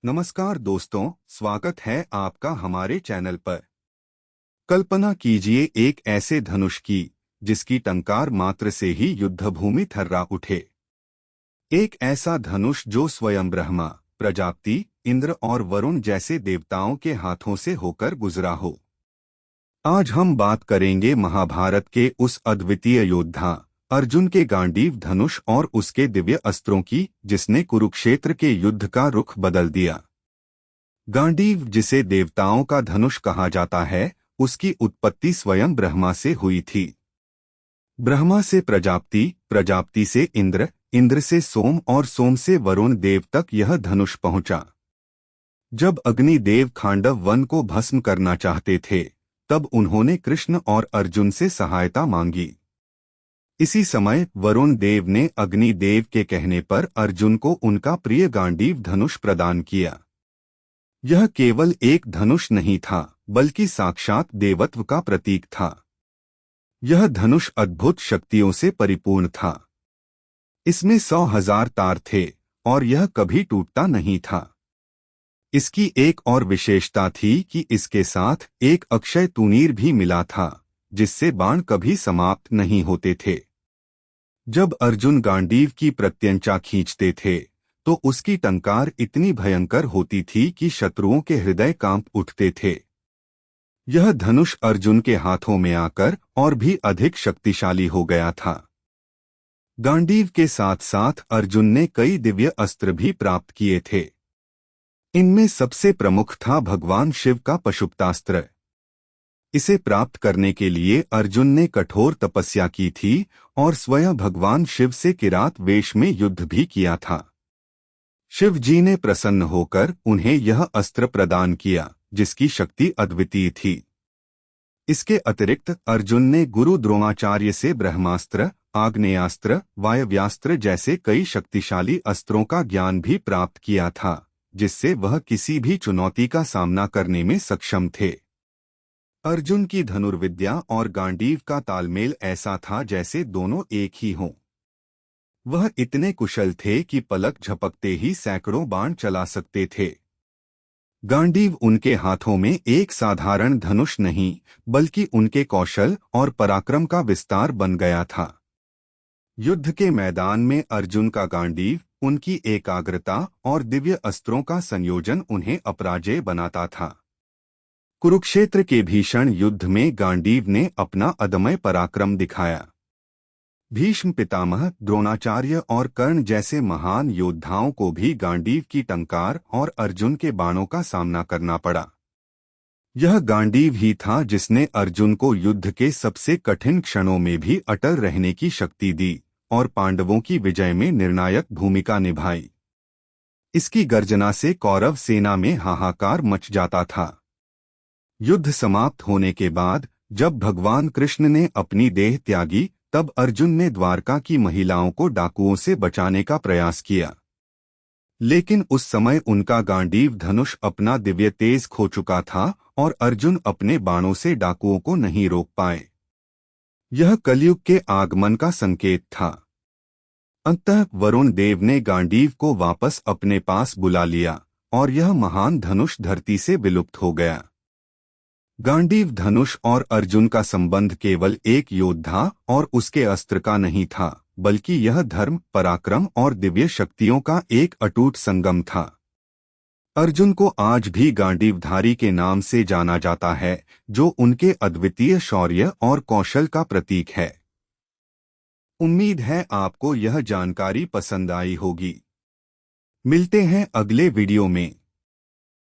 नमस्कार दोस्तों, स्वागत है आपका हमारे चैनल पर। कल्पना कीजिए एक ऐसे धनुष की जिसकी टंकार मात्र से ही युद्धभूमि थर्रा उठे। एक ऐसा धनुष जो स्वयं ब्रह्मा, प्रजापति, इंद्र और वरुण जैसे देवताओं के हाथों से होकर गुजरा हो। आज हम बात करेंगे महाभारत के उस अद्वितीय योद्धा अर्जुन के गांडीव धनुष और उसके दिव्य अस्त्रों की, जिसने कुरुक्षेत्र के युद्ध का रुख बदल दिया। गांडीव, जिसे देवताओं का धनुष कहा जाता है, उसकी उत्पत्ति स्वयं ब्रह्मा से हुई थी। ब्रह्मा से प्रजापति, प्रजापति से इंद्र, इंद्र से सोम और सोम से वरुण देव तक यह धनुष पहुंचा। जब अग्निदेव खांडव वन को भस्म करना चाहते थे, तब उन्होंने कृष्ण और अर्जुन से सहायता मांगी। इसी समय वरुण देव ने अग्निदेव के कहने पर अर्जुन को उनका प्रिय गांडीव धनुष प्रदान किया। यह केवल एक धनुष नहीं था, बल्कि साक्षात देवत्व का प्रतीक था। यह धनुष अद्भुत शक्तियों से परिपूर्ण था। इसमें 100,000 तार थे और यह कभी टूटता नहीं था। इसकी एक और विशेषता थी कि इसके साथ एक अक्षय तूणीर भी मिला था, जिससे बाण कभी समाप्त नहीं होते थे। जब अर्जुन गांडीव की प्रत्यंचा खींचते थे, तो उसकी टंकार इतनी भयंकर होती थी कि शत्रुओं के हृदय कांप उठते थे। यह धनुष अर्जुन के हाथों में आकर और भी अधिक शक्तिशाली हो गया था। गांडीव के साथ साथ अर्जुन ने कई दिव्य अस्त्र भी प्राप्त किए थे। इनमें सबसे प्रमुख था भगवान शिव का पशुपतास्त्र। इसे प्राप्त करने के लिए अर्जुन ने कठोर तपस्या की थी और स्वयं भगवान शिव से किरात वेश में युद्ध भी किया था। शिव जी ने प्रसन्न होकर उन्हें यह अस्त्र प्रदान किया, जिसकी शक्ति अद्वितीय थी। इसके अतिरिक्त अर्जुन ने गुरु द्रोणाचार्य से ब्रह्मास्त्र, आग्नेयास्त्र, वायव्यास्त्र जैसे कई शक्तिशाली अस्त्रों का ज्ञान भी प्राप्त किया था, जिससे वह किसी भी चुनौती का सामना करने में सक्षम थे। अर्जुन की धनुर्विद्या और गांडीव का तालमेल ऐसा था जैसे दोनों एक ही हों। वह इतने कुशल थे कि पलक झपकते ही सैकड़ों बाण चला सकते थे। गांडीव उनके हाथों में एक साधारण धनुष नहीं, बल्कि उनके कौशल और पराक्रम का विस्तार बन गया था। युद्ध के मैदान में अर्जुन का गांडीव, उनकी एकाग्रता और दिव्य अस्त्रों का संयोजन उन्हें अपराजेय बनाता था। कुरुक्षेत्र के भीषण युद्ध में गांडीव ने अपना अदम्य पराक्रम दिखाया। भीष्म पितामह, द्रोणाचार्य और कर्ण जैसे महान योद्धाओं को भी गांडीव की टंकार और अर्जुन के बाणों का सामना करना पड़ा। यह गांडीव ही था जिसने अर्जुन को युद्ध के सबसे कठिन क्षणों में भी अटल रहने की शक्ति दी और पांडवों की विजय में निर्णायक भूमिका निभाई। इसकी गर्जना से कौरव सेना में हाहाकार मच जाता था। युद्ध समाप्त होने के बाद जब भगवान कृष्ण ने अपनी देह त्यागी, तब अर्जुन ने द्वारका की महिलाओं को डाकुओं से बचाने का प्रयास किया। लेकिन उस समय उनका गांडीव धनुष अपना दिव्य तेज खो चुका था और अर्जुन अपने बाणों से डाकुओं को नहीं रोक पाए। यह कलयुग के आगमन का संकेत था। अंततः वरुण देव ने गांडीव को वापस अपने पास बुला लिया और यह महान धनुष धरती से विलुप्त हो गया। गांडीव धनुष और अर्जुन का संबंध केवल एक योद्धा और उसके अस्त्र का नहीं था, बल्कि यह धर्म, पराक्रम और दिव्य शक्तियों का एक अटूट संगम था। अर्जुन को आज भी गांडीवधारी के नाम से जाना जाता है, जो उनके अद्वितीय शौर्य और कौशल का प्रतीक है। उम्मीद है आपको यह जानकारी पसंद आई होगी। मिलते हैं अगले वीडियो में।